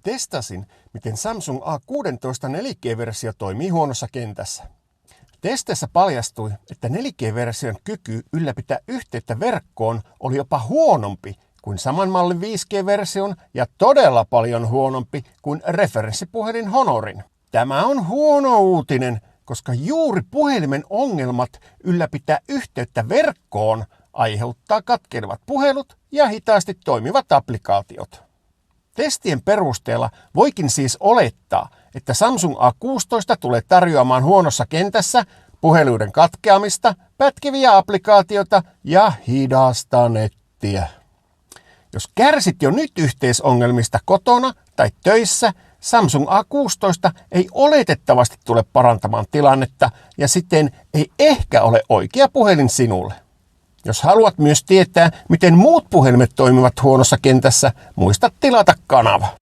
Testasin, miten Samsung A16 4G-versio toimii huonossa kentässä. Testeissä paljastui, että 4G-version kyky ylläpitää yhteyttä verkkoon oli jopa huonompi kuin saman mallin 5G-version ja todella paljon huonompi kuin referenssipuhelin Honorin. Tämä on huono uutinen, koska juuri puhelimen ongelmat ylläpitää yhteyttä verkkoon aiheuttaa katkeilevat puhelut ja hitaasti toimivat applikaatiot. Testien perusteella voikin siis olettaa, että Samsung A16 tulee tarjoamaan huonossa kentässä puheluiden katkeamista, pätkiviä applikaatioita ja hidasta nettiä. Jos kärsit jo nyt yhteisongelmista kotona tai töissä, Samsung A16 ei oletettavasti tule parantamaan tilannetta ja siten ei ehkä ole oikea puhelin sinulle. Jos haluat myös tietää, miten muut puhelimet toimivat huonossa kentässä, muista tilata kanava.